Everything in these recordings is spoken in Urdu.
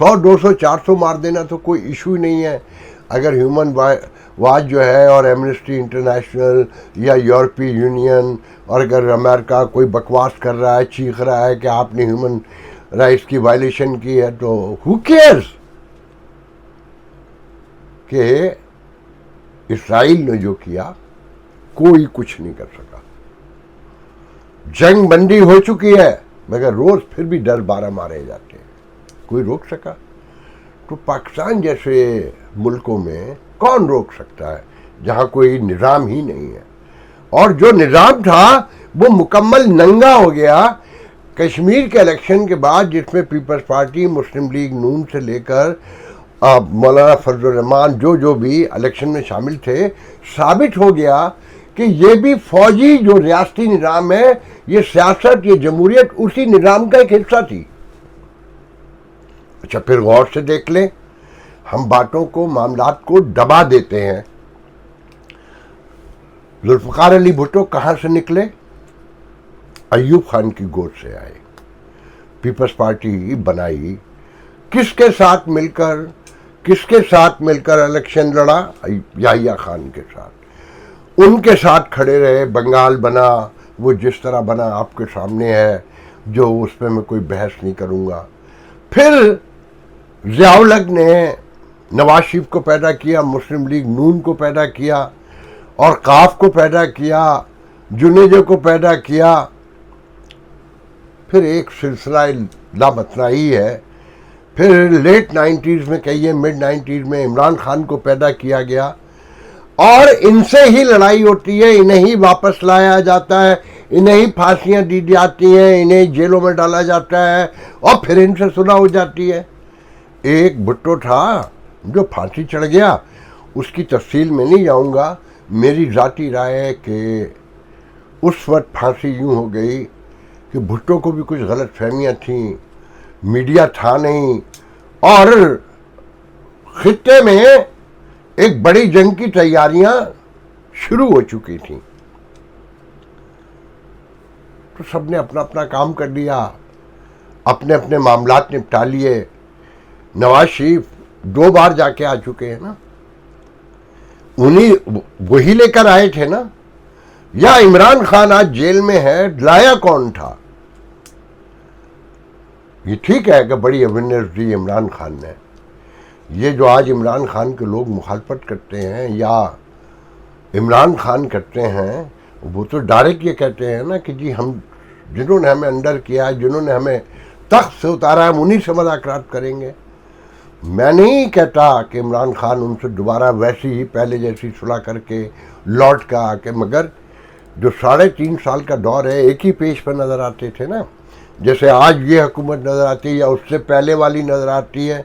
100 200 400 مار دینا تو کوئی ایشو ہی نہیں ہے. اگر ہیومن واچ جو ہے اور ایمنسٹی انٹرنیشنل یا یورپی یونین اور اگر امریکہ کوئی بکواس کر رہا ہے, چیخ رہا ہے کہ آپ نے ہیومن رائٹس کی وائلیشن کی ہے, تو ہو کیئرز کہ اسرائیل نے جو کیا کوئی کچھ نہیں کر سکا. جنگ بندی ہو چکی ہے مگر روز پھر بھی 10-12 مارے جاتے ہیں, کوئی روک سکا؟ تو پاکستان جیسے ملکوں میں کون روک سکتا ہے جہاں کوئی نظام ہی نہیں ہے؟ اور جو نظام تھا وہ مکمل ننگا ہو گیا کشمیر کے الیکشن کے بعد, جس میں پیپلز پارٹی, مسلم لیگ نون سے لے کر مولانا فضل الرحمان جو بھی الیکشن میں شامل تھے, ثابت ہو گیا کہ یہ بھی فوجی جو ریاستی نظام ہے, یہ سیاست, یہ جمہوریت اسی نظام کا ایک حصہ تھی. اچھا پھر غور سے دیکھ لیں, ہم باتوں کو, معاملات کو دبا دیتے ہیں. ذوالفقار علی بھٹو کہاں سے نکلے؟ ایوب خان کی گود سے آئے. پیپلز پارٹی بنائی کس کے ساتھ مل کر, کس کے ساتھ مل کر الیکشن لڑا؟ یحییٰ خان کے ساتھ. ان کے ساتھ کھڑے رہے. بنگال بنا وہ جس طرح بنا آپ کے سامنے ہے, جو اس پہ میں کوئی بحث نہیں کروں گا. پھر ضیاء الحق نے نواز شریف کو پیدا کیا, مسلم لیگ نون کو پیدا کیا, اور قاف کو پیدا کیا, جنیجو کو پیدا کیا. پھر ایک سلسلہ لامتناہی ہے. پھر لیٹ 90s میں کہیے مڈ 90s میں عمران خان کو پیدا کیا گیا, اور ان سے ہی لڑائی ہوتی ہے, انہیں ہی واپس لایا جاتا ہے, انہیں ہی پھانسیاں دی جاتی ہیں, انہیں جیلوں میں ڈالا جاتا ہے, اور پھر ان سے صلح ہو جاتی ہے. ایک بھٹو تھا جو پھانسی چڑھ گیا, اس کی تفصیل میں نہیں جاؤں گا. میری ذاتی رائے ہے کہ اس وقت پھانسی یوں ہو گئی کہ بھٹو کو بھی کچھ غلط فہمیاں تھیں, میڈیا تھا نہیں, اور خطے میں ایک بڑی جنگ کی تیاریاں شروع ہو چکی تھیں. تو سب نے اپنا اپنا کام کر لیا, اپنے اپنے معاملات نپٹا لیے. نواز شریف 2 بار جا کے آ چکے ہیں نا, وہی لے کر آئے تھے نا. یا عمران خان آج جیل میں ہے, لایا کون تھا؟ یہ ٹھیک ہے کہ بڑی اویئرنیس دی عمران خان نے. یہ جو آج عمران خان کے لوگ مخالفت کرتے ہیں یا عمران خان کرتے ہیں, وہ تو ڈائریکٹ یہ کہتے ہیں نا کہ جی ہم, جنہوں نے ہمیں انڈر کیا ہے, جنہوں نے ہمیں تخت سے اتارا ہے, ہم انہی سے مذاکرات کریں گے. میں نہیں کہتا کہ عمران خان ان سے دوبارہ ویسی ہی پہلے جیسی صلح کر کے لوٹ کا آ کے, مگر جو 3.5 سال کا دور ہے ایک ہی پیج پہ نظر آتے تھے نا, جیسے آج یہ حکومت نظر آتی ہے یا اس سے پہلے والی نظر آتی ہے.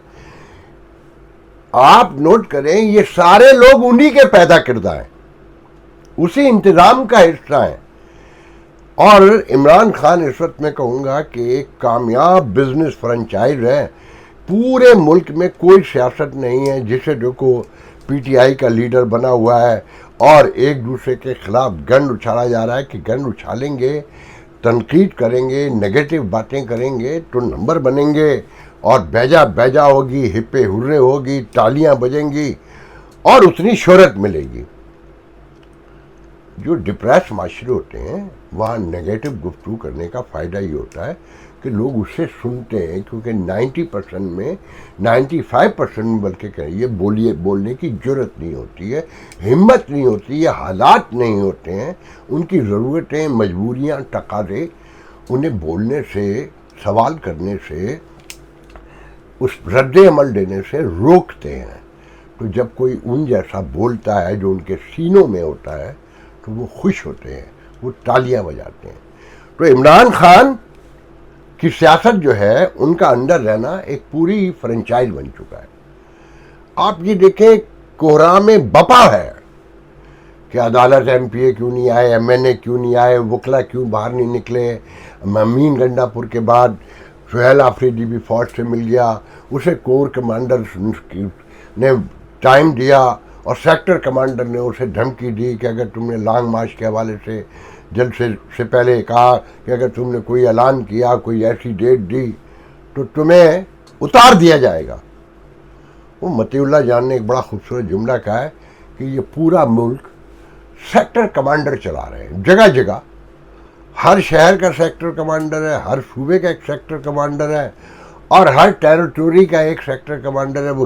آپ نوٹ کریں یہ سارے لوگ انہی کے پیدا کردہ ہیں, اسی انتظام کا حصہ ہیں. اور عمران خان اس وقت میں کہوں گا کہ ایک کامیاب بزنس فرنچائز ہے. پورے ملک میں کوئی سیاست نہیں ہے جسے دیکھو پی ٹی آئی کا لیڈر بنا ہوا ہے اور ایک دوسرے کے خلاف گن اچھالا جا رہا ہے کہ گن اچھالیں گے, تنقید کریں گے, نگیٹو باتیں کریں گے تو نمبر بنیں گے, اور بیجا ہوگی, ہپے ہرے ہوگی, تالیاں بجیں گی, اور اتنی شہرت ملے گی. جو ڈپریس معاشرے ہوتے ہیں وہاں نگیٹو گفتگو کرنے کا فائدہ یہ ہوتا ہے کہ لوگ اس سے سنتے ہیں, کیونکہ 90% میں 95% میں بلکہ کہیے بولنے کی جرت نہیں ہوتی ہے, ہمت نہیں ہوتی ہے, حالات نہیں ہوتے ہیں, ان کی ضرورتیں, مجبوریاں, تقاضے انہیں بولنے سے, سوال کرنے سے, اس رد عمل دینے سے روکتے ہیں. تو جب کوئی ان جیسا بولتا ہے جو ان کے سینوں میں ہوتا ہے تو وہ خوش ہوتے ہیں, وہ تالیاں بجاتے ہیں. تو عمران خان کی سیاست جو ہے ان کا اندر رہنا ایک پوری فرنچائز بن چکا ہے. آپ یہ دیکھیں کوہرام میں بپا ہے کہ عدالت ایم پی اے کیوں نہیں آئے, ایم این اے کیوں نہیں آئے, وکلا کیوں باہر نہیں نکلے. امین گنڈا پور کے بعد سہیل آفریدی بھی فوج سے مل گیا, اسے کور کمانڈر نے ٹائم دیا اور سیکٹر کمانڈر نے اسے دھمکی دی کہ اگر تم نے لانگ مارچ کے حوالے سے جلسے سے پہلے کہا کہ اگر تم نے کوئی اعلان کیا, کوئی ایسی ڈیٹ دی تو تمہیں اتار دیا جائے گا. وہ متی اللہ جان نے ایک بڑا خوبصورت جملہ کہا ہے کہ یہ پورا ملک سیکٹر کمانڈر چلا رہے ہیں, جگہ جگہ ہر شہر کا سیکٹر کمانڈر ہے, ہر صوبے کا ایک سیکٹر کمانڈر ہے, اور ہر ٹیریٹوری کا ایک سیکٹر کمانڈر ہے. وہ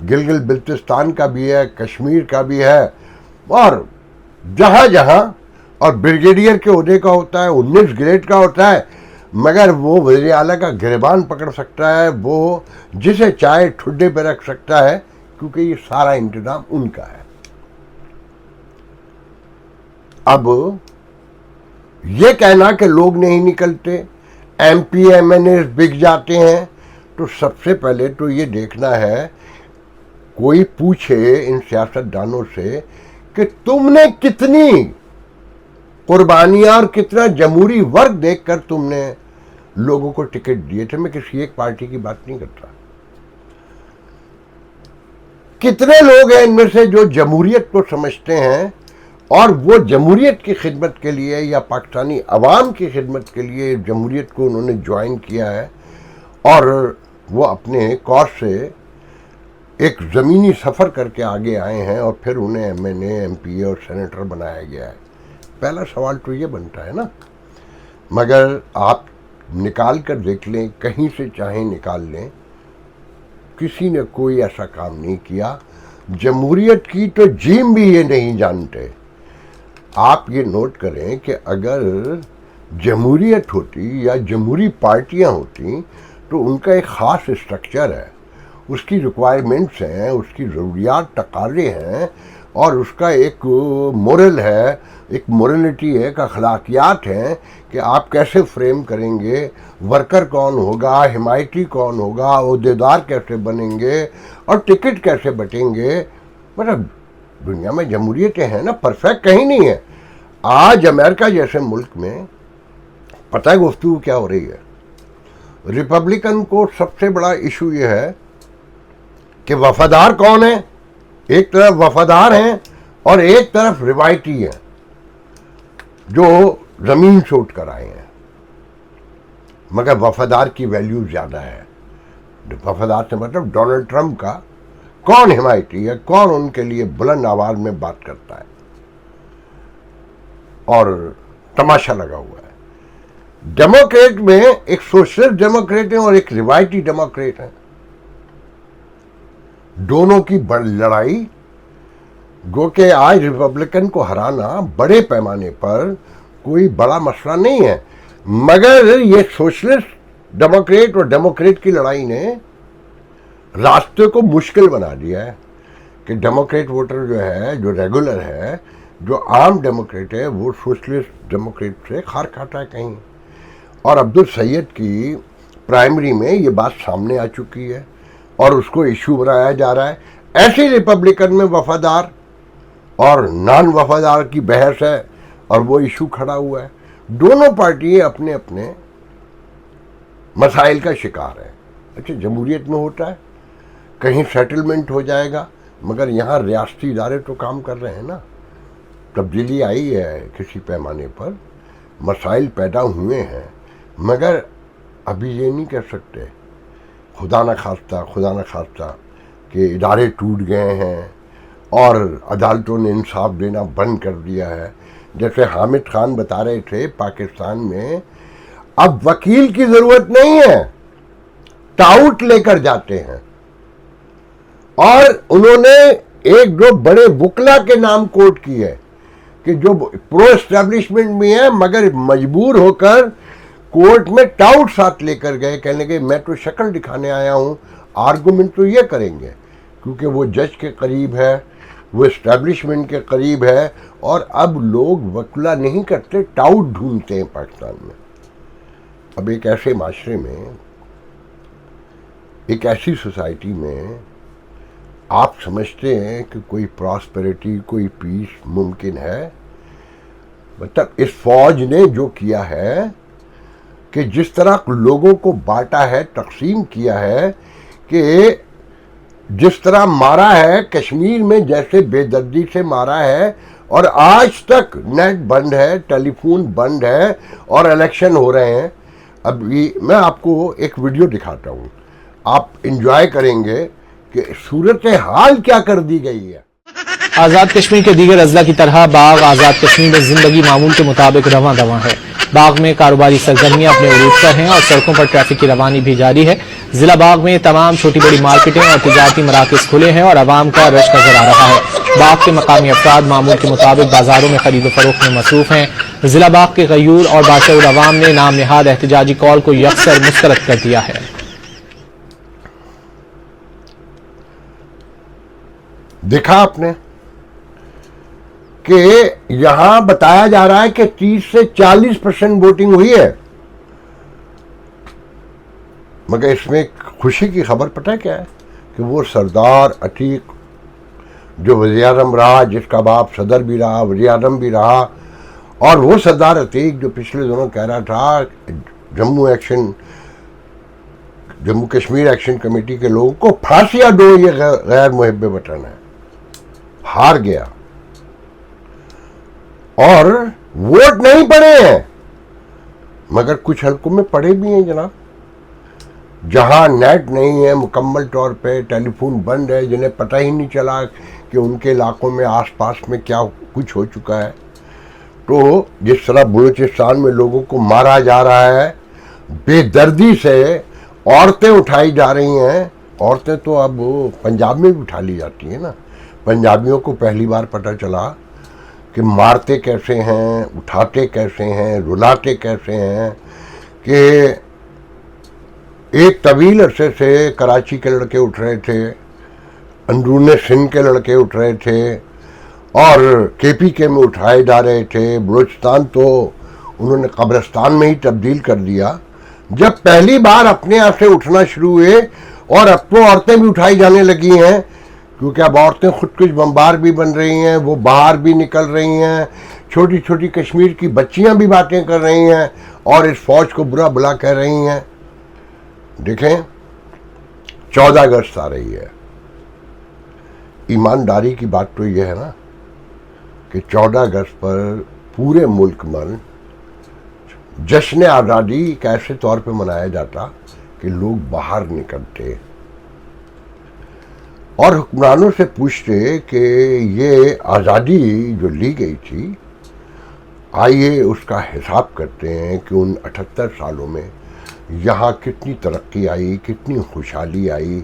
گلگل بلتستان کا بھی ہے, کشمیر کا بھی ہے, اور جہاں جہاں, اور بریگیڈیئر کے عہدے کا ہوتا ہے, 19 گریڈ کا ہوتا ہے, مگر وہ وزیر اعلیٰ کا گریبان پکڑ سکتا ہے, وہ جسے چاہے ٹھڈے پہ رکھ سکتا ہے, کیونکہ یہ سارا انتظام ان کا ہے. اب یہ کہنا کہ لوگ نہیں نکلتے, ایم پی ایم این اے بک جاتے ہیں, تو سب سے پہلے تو یہ دیکھنا ہے, کوئی پوچھے ان سیاست دانوں سے کہ تم نے کتنی قربانیاں اور کتنا جمہوری ورک دیکھ کر تم نے لوگوں کو ٹکٹ دیے تھے. میں کسی ایک پارٹی کی بات نہیں کرتا, کتنے لوگ ہیں ان میں سے جو جمہوریت کو سمجھتے ہیں اور وہ جمہوریت کی خدمت کے لیے یا پاکستانی عوام کی خدمت کے لیے جمہوریت کو انہوں نے جوائن کیا ہے, اور وہ اپنے کور سے ایک زمینی سفر کر کے آگے آئے ہیں, اور پھر انہیں ایم این اے, ایم پی اے اور سینیٹر بنایا گیا ہے. پہلا سوال تو یہ بنتا ہے نا. مگر آپ نکال کر دیکھ لیں, کہیں سے چاہیں نکال لیں, کسی نے کوئی ایسا کام نہیں کیا. جمہوریت کی تو جیم بھی یہ نہیں جانتے. آپ یہ نوٹ کریں کہ اگر جمہوریت ہوتی یا جمہوری پارٹیاں ہوتی تو ان کا ایک خاص اسٹرکچر ہے, اس کی ریکوائرمنٹس ہیں, اس کی ضروریات تقاضے ہیں, اور اس کا ایک مورل ہے, ایک مورلٹی ہے, ایک اخلاقیات ہیں کہ آپ کیسے فریم کریں گے, ورکر کون ہوگا, حمایتی کون ہوگا, عہدیدار کیسے بنیں گے, اور ٹکٹ کیسے بٹیں گے. مطلب دنیا میں جمہوریتیں ہیں نا, پرفیکٹ کہیں نہیں ہے. آج امریکہ جیسے ملک میں پتہ ہے گفتگو کیا ہو رہی ہے؟ ریپبلکن کو سب سے بڑا ایشو یہ ہے کہ وفادار کون ہیں. ایک طرف وفادار ہیں اور ایک طرف روایتی ہیں جو زمین سے اٹھ کر آئے ہیں, مگر وفادار کی ویلیو زیادہ ہے. وفادار سے مطلب ڈونلڈ ٹرمپ کا کون حمایتی ہے, کون ان کے لیے بلند آواز میں بات کرتا ہے, اور تماشا لگا ہوا ہے. ڈیموکریٹ میں ایک سوشلسٹ ڈیموکریٹ ہیں اور ایک روایتی ڈیموکریٹ ہیں. دونوں کی لڑائی, گو کہ آج ریپبلکن کو ہرانا بڑے پیمانے پر کوئی بڑا مسئلہ نہیں ہے, مگر یہ سوشلسٹ ڈیموکریٹ اور ڈیموکریٹ کی لڑائی نے راستے کو مشکل بنا دیا ہے کہ ڈیموکریٹ ووٹر جو ہے, جو ریگولر ہے, جو عام ڈیموکریٹ ہے, وہ سوشلسٹ ڈیموکریٹ سے کھار کھاتا ہے کہیں. اور عبدالسید کی پرائمری میں یہ بات سامنے آ چکی ہے اور اس کو ایشو بنایا جا رہا ہے. ایسے ریپبلکن میں وفادار اور نان وفادار کی بحث ہے اور وہ ایشو کھڑا ہوا ہے. دونوں پارٹیاں اپنے اپنے مسائل کا شکار ہیں. اچھا, جمہوریت میں ہوتا ہے کہیں سیٹلمنٹ ہو جائے گا, مگر یہاں ریاستی ادارے تو کام کر رہے ہیں نا. تبدیلی آئی ہے کسی پیمانے پر, مسائل پیدا ہوئے ہیں, مگر ابھی یہ نہیں کہہ سکتے خدا نخواستہ کہ ادارے ٹوٹ گئے ہیں اور عدالتوں نے انصاف دینا بند کر دیا ہے. جیسے حامد خان بتا رہے تھے, پاکستان میں اب وکیل کی ضرورت نہیں ہے, ٹاؤٹ لے کر جاتے ہیں. اور انہوں نے ایک دو بڑے وکلا کے نام کوٹ کیے کہ جو پرو اسٹیبلشمنٹ بھی ہیں مگر مجبور ہو کر کورٹ میں ٹاؤٹ ساتھ لے کر گئے, کہنے کہ میں تو شکل دکھانے آیا ہوں, آرگومنٹ تو یہ کریں گے, کیونکہ وہ جج کے قریب ہے, وہ اسٹیبلشمنٹ کے قریب ہے. اور اب لوگ وکلا نہیں کرتے, ٹاؤٹ ڈھونڈتے ہیں پاکستان میں. اب ایک ایسے معاشرے میں, ایک ایسی سوسائٹی میں آپ سمجھتے ہیں کہ کوئی پراسپیرٹی, کوئی پیس ممکن ہے؟ مطلب اس فوج نے جو کیا ہے کہ جس طرح لوگوں کو بانٹا ہے, تقسیم کیا ہے, کہ جس طرح مارا ہے کشمیر میں, جیسے بے دردی سے مارا ہے, اور آج تک نیٹ بند ہے, ٹیلی فون بند ہے, اور الیکشن ہو رہے ہیں. اب میں آپ کو ایک ویڈیو دکھاتا ہوں. آپ انجوائے کریں گے کہ صورتحال کیا کر دی گئی ہے۔ آزاد کشمیر کے دیگر اضلاع کی طرح باغ آزاد کشمیر میں زندگی معمول کے مطابق رواں دواں ہے۔ باغ میں کاروباری سرگرمیاں اپنے عروج پر ہیں اور سڑکوں پر ٹریفک کی روانی بھی جاری ہے۔ ضلع باغ میں تمام چھوٹی بڑی مارکیٹیں اور تجارتی مراکز کھلے ہیں اور عوام کا رش نظر آ رہا ہے۔ باغ کے مقامی افراد معمول کے مطابق بازاروں میں خرید و فروخت میں مصروف ہیں۔ ضلع باغ کے غیور اور باشعور العوام نے نام نہاد احتجاجی کال کو یکسر مسترد کر دیا ہے۔ دیکھا آپ نے کہ یہاں بتایا جا رہا ہے کہ 30 سے 40% ووٹنگ ہوئی ہے، مگر اس میں خوشی کی خبر پتہ کیا ہے کہ وہ سردار عتیق جو وزیر اعظم رہا، جس کا باپ صدر بھی رہا، وزیر اعظم بھی رہا، اور وہ سردار عتیق جو پچھلے دنوں کہہ رہا تھا جموں کشمیر ایکشن کمیٹی کے لوگوں کو پھانسیاں دو، یہ غیر محب وطن ہے، ہار گیا اور ووٹ نہیں پڑے ہیں، مگر کچھ حلقوں میں پڑے بھی ہیں جناب، جہاں نیٹ نہیں ہے مکمل طور پہ، ٹیلی فون بند ہے، جنہیں پتہ ہی نہیں چلا کہ ان کے علاقوں میں آس پاس میں کیا کچھ ہو چکا ہے۔ تو جس طرح بلوچستان میں لوگوں کو مارا جا رہا ہے بے دردی سے، عورتیں اٹھائی جا رہی ہیں، عورتیں تو اب پنجاب میں بھی اٹھا لی جاتی ہیں نا۔ پنجابیوں کو پہلی بار پتہ چلا کہ مارتے کیسے ہیں، اٹھاتے کیسے ہیں، رلاتے کیسے ہیں، کہ ایک طویل عرصے سے کراچی کے لڑکے اٹھ رہے تھے، اندرون سندھ کے لڑکے اٹھ رہے تھے اور کے پی کے میں اٹھائے جا رہے تھے۔ بلوچستان تو انہوں نے قبرستان میں ہی تبدیل کر دیا۔ جب پہلی بار اپنے آپ سے اٹھنا شروع ہوئے اور اب تو عورتیں بھی اٹھائی جانے لگی ہیں، کیونکہ اب عورتیں خود کش بمبار بھی بن رہی ہیں، وہ باہر بھی نکل رہی ہیں، چھوٹی چھوٹی کشمیر کی بچیاں بھی باتیں کر رہی ہیں اور اس فوج کو برا بلا کہہ رہی ہیں۔ دیکھیں 14 اگست آ رہی ہے، ایمانداری کی بات تو یہ ہے نا کہ 14 اگست پر پورے ملک میں جشن آزادی ایک ایسے طور پہ منایا جاتا کہ لوگ باہر نکلتے اور حکمرانوں سے پوچھتے کہ یہ آزادی جو لی گئی تھی، آئیے اس کا حساب کرتے ہیں کہ ان 78 سالوں میں یہاں کتنی ترقی آئی، کتنی خوشحالی آئی،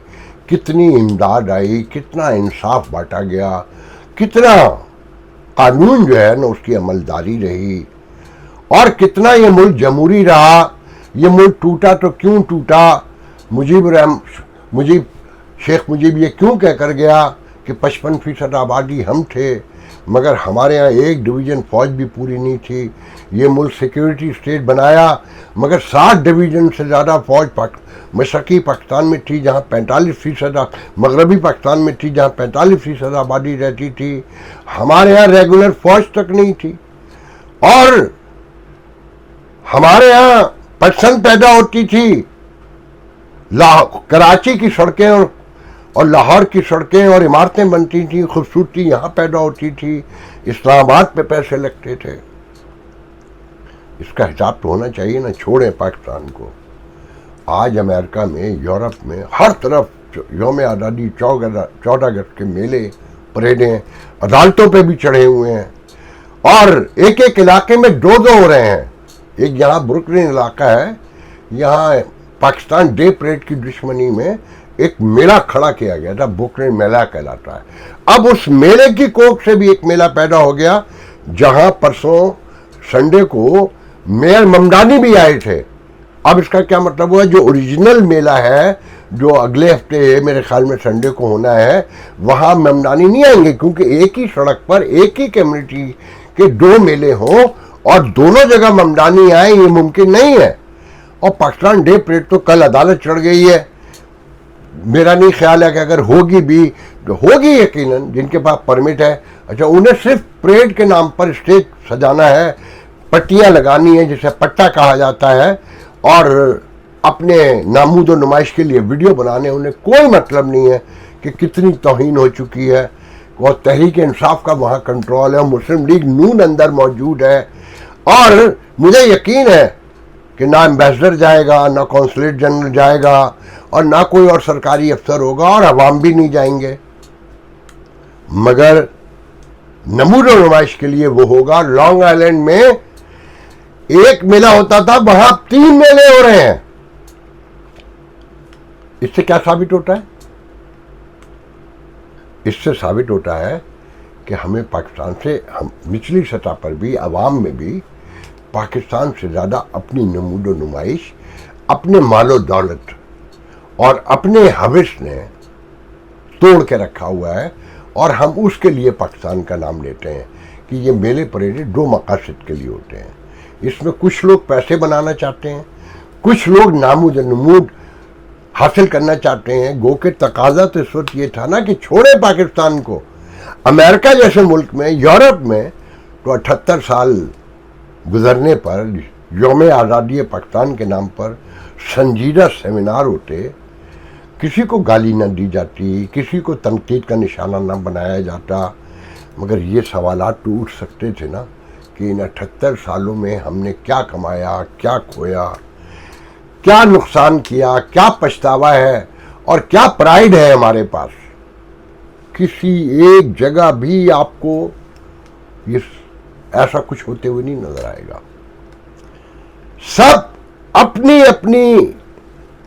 کتنی امداد آئی، کتنا انصاف بانٹا گیا، کتنا قانون جو ہے نا اس کی عملداری رہی، اور کتنا یہ ملک جمہوری رہا۔ یہ ملک ٹوٹا تو کیوں ٹوٹا، شیخ مجیب یہ کیوں کہہ کر گیا کہ 55% آبادی ہم تھے، مگر ہمارے ہاں ایک ڈویژن فوج بھی پوری نہیں تھی۔ یہ ملک سیکیورٹی اسٹیٹ بنایا، مگر 60 ڈویژن سے زیادہ فوج مشرقی پاکستان میں تھی جہاں 45%، مغربی پاکستان میں تھی جہاں 45% آبادی رہتی تھی۔ ہمارے ہاں ریگولر فوج تک نہیں تھی، اور ہمارے ہاں پسند پیدا ہوتی تھی۔ کراچی کی سڑکیں اور لاہور کی سڑکیں اور عمارتیں بنتی تھیں، خوبصورتی یہاں پیدا ہوتی تھی، اسلام آباد پہ پیسے لگتے تھے۔ اس کا حساب تو ہونا چاہیے نا، چھوڑیں پاکستان کو۔ آج امریکہ میں، یورپ میں، ہر طرف یوم آزادی 14 اگست کے میلے، پریڈیں عدالتوں پہ بھی چڑھے ہوئے ہیں، اور ایک ایک علاقے میں 2 ہو رہے ہیں۔ ایک یہاں بروکلن علاقہ ہے، یہاں پاکستان ڈے پریڈ کی دشمنی میں ایک میلہ کھڑا کیا گیا تھا، بروکلن میلہ کہلاتا ہے۔ اب اس میلے کی کوکھ سے بھی ایک میلہ پیدا ہو گیا، جہاں پرسوں سنڈے کو میئر ممدانی بھی آئے تھے۔ اب اس کا کیا مطلب ہوا، جو اوریجنل میلہ ہے جو اگلے ہفتے میرے خیال میں سنڈے کو ہونا ہے، وہاں ممدانی نہیں آئیں گے، کیونکہ ایک ہی سڑک پر ایک ہی کمیونٹی کے 2 میلے ہوں اور دونوں جگہ ممدانی آئیں، یہ ممکن نہیں ہے۔ اور پاکستان ڈے پریڈ تو کل عدالت چڑھ گئی ہے۔ میرا نہیں خیال ہے کہ اگر ہوگی بھی، ہوگی یقیناً، جن کے پاس پرمٹ ہے، اچھا انہیں صرف پریڈ کے نام پر اسٹیج سجانا ہے، پٹیاں لگانی ہیں جسے پٹا کہا جاتا ہے، اور اپنے نامود و نمائش کے لیے ویڈیو بنانے، انہیں کوئی مطلب نہیں ہے کہ کتنی توہین ہو چکی ہے۔ اور تحریک انصاف کا وہاں کنٹرول ہے، مسلم لیگ نون اندر موجود ہے، اور مجھے یقین ہے کہ نہ ایمبیسڈر جائے گا، نہ کونسلیٹ جنرل جائے گا، اور نہ کوئی اور سرکاری افسر ہوگا اور عوام بھی نہیں جائیں گے، مگر نمود و نمائش کے لیے وہ ہوگا۔ لانگ آئلینڈ میں ایک میلہ ہوتا تھا، وہاں 3 میلے ہو رہے ہیں۔ اس سے کیا ثابت ہوتا ہے؟ اس سے ثابت ہوتا ہے کہ ہمیں پاکستان سے، ہم نچلی سطح پر بھی، عوام میں بھی پاکستان سے زیادہ اپنی نمود و نمائش، اپنے مال و دولت اور اپنے ہوس نے توڑ کے رکھا ہوا ہے، اور ہم اس کے لیے پاکستان کا نام لیتے ہیں کہ یہ میلے پریڈے 2 مقاصد کے لیے ہوتے ہیں۔ اس میں کچھ لوگ پیسے بنانا چاہتے ہیں، کچھ لوگ نامود و نمود حاصل کرنا چاہتے ہیں۔ گو کہ تقاضا تو اس وقت یہ تھا نا کہ چھوڑے پاکستان کو۔ امریکہ جیسے ملک میں، یورپ میں تو 78 سال گزرنے پر یوم آزادی پاکستان کے نام پر سنجیدہ سیمینار ہوتے، کسی کو گالی نہ دی جاتی، کسی کو تنقید کا نشانہ نہ بنایا جاتا، مگر یہ سوالات تو اٹھ سکتے تھے نا کہ ان 78 سالوں میں ہم نے کیا کمایا، کیا کھویا، کیا نقصان کیا، کیا پچھتاوا ہے اور کیا پرائیڈ ہے ہمارے پاس۔ کسی ایک جگہ بھی آپ کو ایسا کچھ ہوتے ہوئے نہیں نظر آئے گا۔ سب اپنی اپنی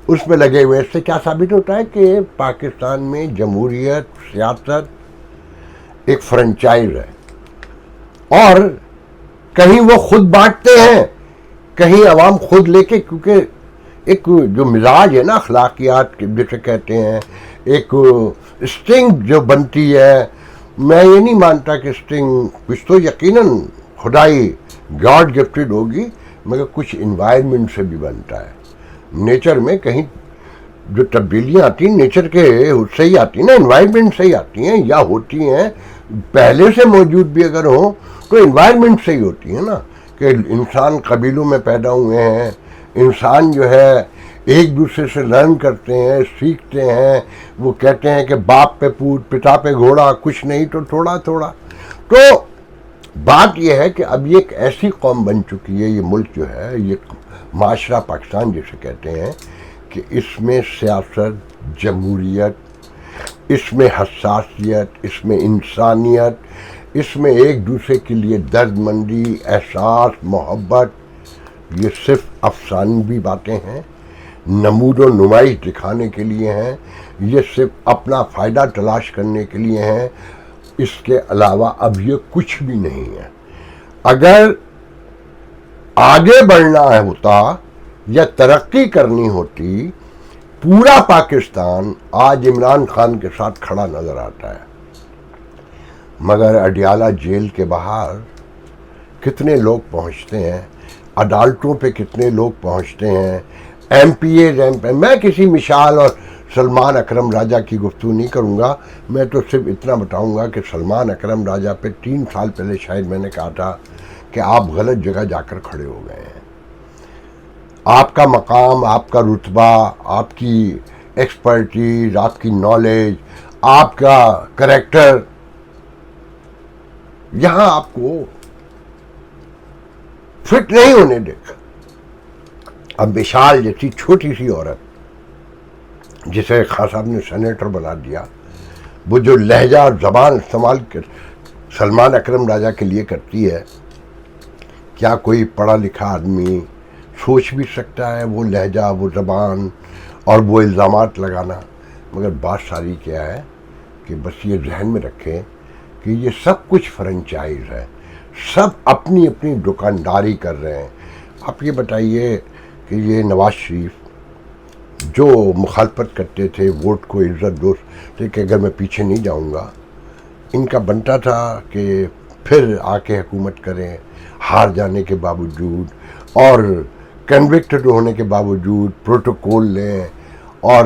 اس میں لگے ہوئے۔ اس سے کیا ثابت ہوتا ہے کہ پاکستان میں جمہوریت، سیاست ایک فرنچائز ہے، اور کہیں وہ خود بانٹتے ہیں، کہیں عوام خود لے کے، کیونکہ ایک جو مزاج ہے نا، اخلاقیات جسے کہتے ہیں، ایک اسٹنگ جو بنتی ہے، میں یہ نہیں مانتا کہ اسٹنگ کچھ تو یقیناً خدائی گاڈ گفٹڈ ہوگی، مگر کچھ انوائرمنٹ سے بھی بنتا ہے۔ نیچر میں کہیں جو تبدیلیاں آتی ہیں نیچر کے اس سے ہی آتی ہیں نا، انوائرمنٹ سے ہی آتی ہیں، یا ہوتی ہیں پہلے سے موجود بھی اگر ہوں تو انوائرمنٹ سے ہی ہوتی ہیں نا، کہ انسان قبیلوں میں پیدا ہوئے ہیں، انسان جو ہے ایک دوسرے سے لرن کرتے ہیں، سیکھتے ہیں۔ وہ کہتے ہیں کہ باپ پہ پوت، پتا پہ گھوڑا، کچھ نہیں تو تھوڑا تھوڑا۔ تو بات یہ ہے کہ اب یہ ایک ایسی قوم بن چکی ہے، یہ ملک جو ہے، یہ معاشرہ پاکستان جسے کہتے ہیں، کہ اس میں سیاست، جمہوریت، اس میں حساسیت، اس میں انسانیت، اس میں ایک دوسرے کے لیے درد مندی، احساس، محبت، یہ صرف افسانوی باتیں ہیں، نمود و نمائش دکھانے کے لیے ہیں، یہ صرف اپنا فائدہ تلاش کرنے کے لیے ہیں۔ اس کے علاوہ اب یہ کچھ بھی نہیں ہے۔ اگر آگے بڑھنا ہوتا یا ترقی کرنی ہوتی، پورا پاکستان آج عمران خان کے ساتھ کھڑا نظر آتا ہے، مگر اڈیالہ جیل کے باہر کتنے لوگ پہنچتے ہیں، عدالتوں پہ کتنے لوگ پہنچتے ہیں، ایم پی ایز، میں کسی مشال اور سلمان اکرم راجہ کی گفتگو نہیں کروں گا، میں تو صرف اتنا بتاؤں گا کہ سلمان اکرم راجہ پہ 3 سال پہلے شاید میں نے کہا تھا کہ آپ غلط جگہ جا کر کھڑے ہو گئے ہیں۔ آپ کا مقام، آپ کا رتبہ، آپ کی ایکسپرٹیز، آپ کی نالج، آپ کا کریکٹر، یہاں آپ کو فٹ نہیں ہونے دے گا۔ اب مشال جیسی چھوٹی سی عورت جسے خان صاحب نے سینیٹر بنا دیا، وہ جو لہجہ اور زبان استعمال سلمان اکرم راجہ کے لیے کرتی ہے، کیا کوئی پڑھا لکھا آدمی سوچ بھی سکتا ہے وہ لہجہ، وہ زبان اور وہ الزامات لگانا؟ مگر بات ساری کیا ہے کہ بس یہ ذہن میں رکھیں کہ یہ سب کچھ فرنچائز ہے، سب اپنی اپنی دکانداری کر رہے ہیں۔ آپ یہ بتائیے کہ یہ نواز شریف جو مخالفت کرتے تھے، ووٹ کو عزت دوست تھے کہ اگر میں پیچھے نہیں جاؤں گا، ان کا بنتا تھا کہ پھر آ کے حکومت کریں، ہار جانے کے باوجود اور کنوکٹڈ ہونے کے باوجود پروٹوکول لیں، اور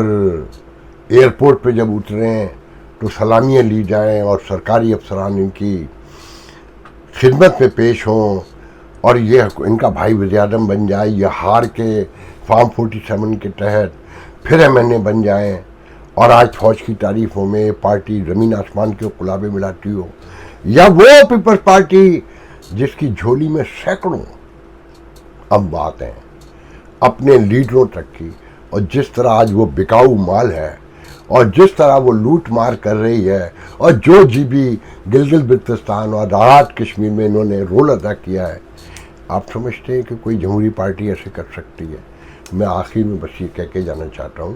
ایئرپورٹ پہ جب اتریں تو سلامیاں لی جائیں اور سرکاری افسران ان کی خدمت میں پیش ہوں، اور یہ ان کا بھائی وزیر اعظم بن جائے، یہ ہار کے فارم 47 کے تحت پھر ایم این اے بن جائیں، اور آج فوج کی تعریفوں میں پارٹی زمین آسمان کے قلابے ملاتی ہو، یا وہ پیپلز پارٹی جس کی جھولی میں سینکڑوں اموات ہیں اپنے لیڈروں تک کی، اور جس طرح آج وہ بکاؤ مال ہے اور جس طرح وہ لوٹ مار کر رہی ہے اور جو بھی گلگت بلتستان اور آزاد کشمیر میں انہوں نے رول ادا کیا ہے، آپ سمجھتے ہیں کہ کوئی جمہوری پارٹی ایسے کر سکتی ہے؟ میں آخر میں بس یہ کہہ کے جانا چاہتا ہوں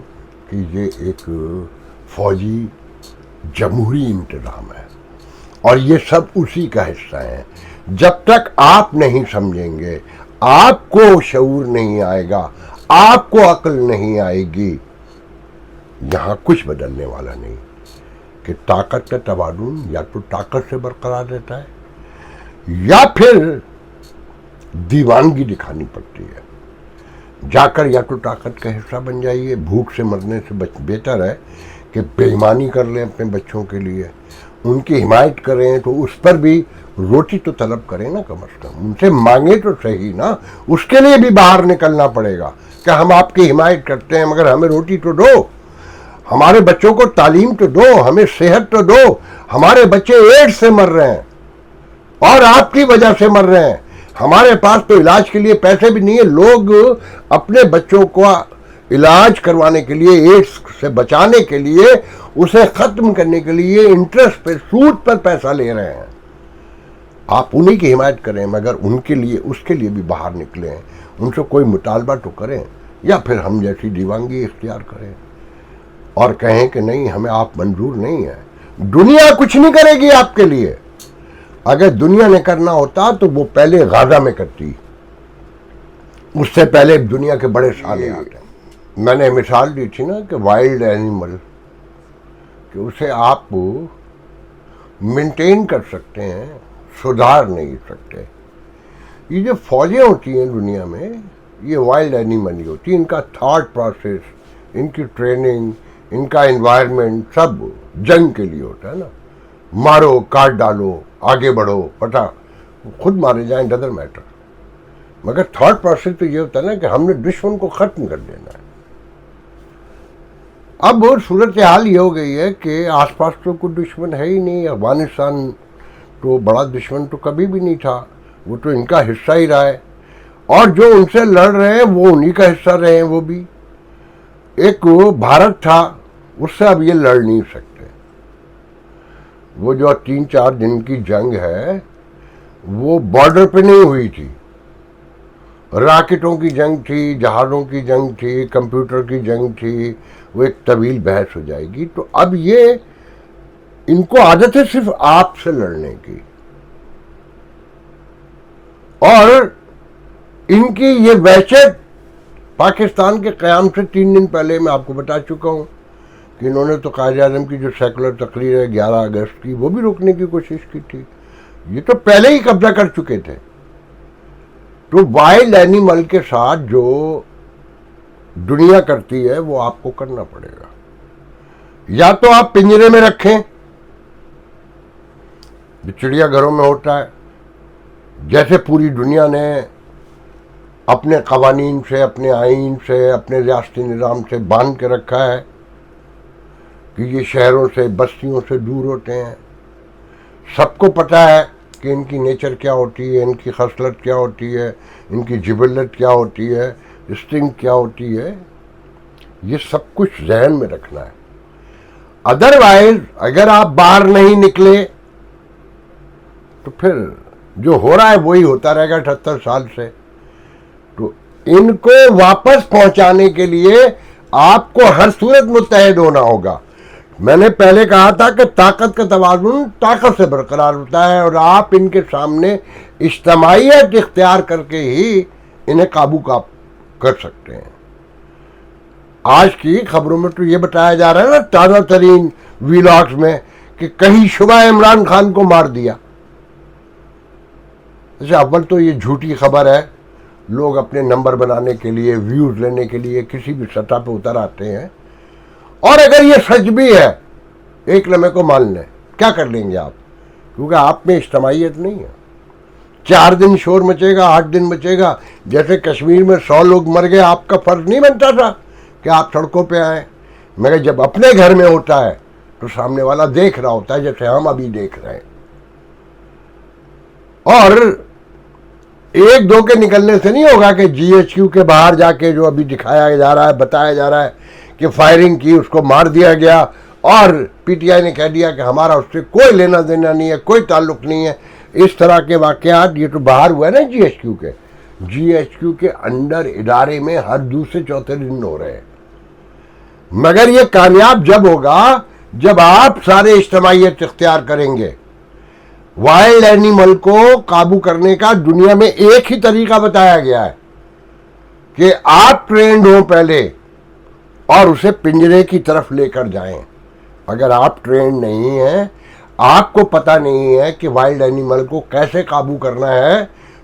کہ یہ ایک فوجی جمہوری انتظام ہے اور یہ سب اسی کا حصہ ہیں. جب تک آپ نہیں سمجھیں گے، آپ کو شعور نہیں آئے گا، آپ کو عقل نہیں آئے گی، یہاں کچھ بدلنے والا نہیں. کہ طاقت کا توازن یا تو طاقت سے برقرار رہتا ہے یا پھر دیوانگی دکھانی پڑتی ہے. جا کر یا تو طاقت کا حصہ بن جائیے، بھوک سے مرنے سے بہتر ہے کہ بے ایمانی کر لیں اپنے بچوں کے لیے، ان کی حمایت کریں تو اس پر بھی روٹی تو طلب کریں نا، کم از کم ان سے مانگے تو صحیح نا. اس کے لیے بھی باہر نکلنا پڑے گا کہ ہم آپ کی حمایت کرتے ہیں مگر ہمیں روٹی تو دو، ہمارے بچوں کو تعلیم تو دو، ہمیں صحت تو دو. ہمارے بچے ایڈز سے مر رہے ہیں اور آپ کی وجہ سے مر رہے ہیں. ہمارے پاس تو علاج کے لیے پیسے بھی نہیں ہیں. لوگ اپنے بچوں کو علاج کروانے کے لیے، ایڈز سے بچانے کے لیے، اسے ختم کرنے کے لیے انٹرسٹ پہ، سود پر پیسہ لے رہے ہیں. آپ انہی کی حمایت کریں مگر ان کے لیے، اس کے لیے بھی باہر نکلیں، ان سے کوئی مطالبہ تو کریں یا پھر ہم جیسی دیوانگی اختیار کریں اور کہیں کہ نہیں ہمیں آپ منظور نہیں ہے. دنیا کچھ نہیں کرے گی آپ کے لیے. اگر دنیا نے کرنا ہوتا تو وہ پہلے غزہ میں کرتی، اس سے پہلے دنیا کے بڑے سالے آتے. میں نے مثال دی تھی نا کہ وائلڈ اینیمل، کہ اسے آپ مینٹین کر سکتے ہیں، سدھار نہیں سکتے. یہ جو فوجیں ہوتی ہیں دنیا میں، یہ وائلڈ اینیمل ہی ہوتی ہیں. ان کا تھاٹ پروسیس، ان کی ٹریننگ، ان کا انوائرمنٹ سب جنگ کے لیے ہوتا ہے نا. مارو، کاٹ ڈالو، آگے بڑھو، پتہ خود مارے جائیں ڈزنٹ میٹر. مگر تھاٹ پروسیس تو یہ ہوتا ہے نا کہ ہم نے دشمن کو ختم کر دینا ہے. اب صورتحال یہ ہو گئی ہے کہ آس پاس تو کوئی دشمن ہے ہی نہیں. افغانستان تو بڑا دشمن تو کبھی بھی نہیں تھا، وہ تو ان کا حصہ ہی رہا ہے، اور جو ان سے لڑ رہے ہیں وہ انہی کا حصہ رہے ہیں. وہ بھی ایک بھارت تھا، اس سے اب یہ لڑ نہیں سکتے. وہ جو 3-4 دن کی جنگ ہے وہ بارڈر پہ نہیں ہوئی تھی، راکٹوں کی جنگ تھی، جہازوں کی جنگ تھی، کمپیوٹر کی جنگ تھی. وہ ایک طویل بحث ہو جائے گی. تو اب یہ ان کو عادت ہے صرف آپ سے لڑنے کی، اور ان کی یہ وحشت پاکستان کے قیام سے 3 دن پہلے میں آپ کو بتا چکا ہوں کہ انہوں نے تو قائد اعظم کی جو سیکولر تقریر ہے 11 اگست کی، وہ بھی روکنے کی کوشش کی تھی. یہ تو پہلے ہی قبضہ کر چکے تھے. تو وائلڈ اینیمل کے ساتھ جو دنیا کرتی ہے وہ آپ کو کرنا پڑے گا. یا تو آپ پنجرے میں رکھیں، چڑیا گھروں میں ہوتا ہے، جیسے پوری دنیا نے اپنے قوانین سے، اپنے آئین سے، اپنے ریاستی نظام سے باندھ کے رکھا ہے کہ یہ شہروں سے، بستیوں سے دور ہوتے ہیں. سب کو پتہ ہے کہ ان کی نیچر کیا ہوتی ہے، ان کی خصلت کیا ہوتی ہے، ان کی جبلت کیا ہوتی ہے، اسٹنگ کیا ہوتی ہے. یہ سب کچھ ذہن میں رکھنا ہے. ادروائز اگر آپ باہر نہیں نکلے تو پھر جو ہو رہا ہے وہی ہوتا رہے گا 78 سال سے. تو ان کو واپس پہنچانے کے لیے آپ کو ہر صورت متحد ہونا ہوگا. میں نے پہلے کہا تھا کہ طاقت کا توازن طاقت سے برقرار ہوتا ہے، اور آپ ان کے سامنے اجتماعیت اختیار کر کے ہی انہیں قابو کر سکتے ہیں. آج کی خبروں میں تو یہ بتایا جا رہا ہے نا، تازہ ترین ویلاگز میں، کہ کہیں شبہ عمران خان کو مار دیا. جیسے اول تو یہ جھوٹی خبر ہے، لوگ اپنے نمبر بنانے کے لیے، ویوز لینے کے لیے کسی بھی سطح پہ اتر آتے ہیں. اور اگر یہ سچ بھی ہے، ایک لمحے کو مان لیں، کیا کر لیں گے آپ؟ کیونکہ آپ میں اجتماعیت نہیں ہے. 4 دن شور مچے گا، 8 دن مچے گا. جیسے کشمیر میں 100 لوگ مر گئے، آپ کا فرض نہیں بنتا تھا کہ آپ سڑکوں پہ آئیں. مگر جب اپنے گھر میں ہوتا ہے تو سامنے والا دیکھ رہا ہوتا ہے، جیسے ہم ابھی دیکھ رہے ہیں. اور ایک دو کے نکلنے سے نہیں ہوگا کہ جی ایچ کیو کے باہر جا کے جو ابھی دکھایا جا رہا ہے، بتایا جا رہا ہے کہ فائرنگ کی، اس کو مار دیا گیا، اور پی ٹی آئی نے کہہ دیا کہ ہمارا اس سے کوئی لینا دینا نہیں ہے، کوئی تعلق نہیں ہے. اس طرح کے واقعات یہ تو باہر ہوا ہے نا جی ایچ کیو کے انڈر ادارے میں ہر دوسرے چوتھے دن ہو رہے ہیں. مگر یہ کامیاب جب ہوگا جب آپ سارے اجتماعیت اختیار کریں گے. وائلڈ اینیمل کو قابو کرنے کا دنیا میں ایک ہی طریقہ بتایا گیا ہے کہ آپ ٹرینڈ ہوں پہلے اور اسے پنجرے کی طرف لے کر جائیں. اگر آپ ٹرینڈ نہیں ہیں، آپ کو پتہ نہیں ہے کہ وائلڈ اینیمل کو کیسے قابو کرنا ہے،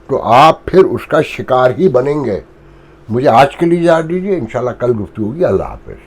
تو آپ پھر اس کا شکار ہی بنیں گے. مجھے آج کے لیے اجازت دیجیے، انشاءاللہ کل گفتگو ہوگی. اللہ حافظ.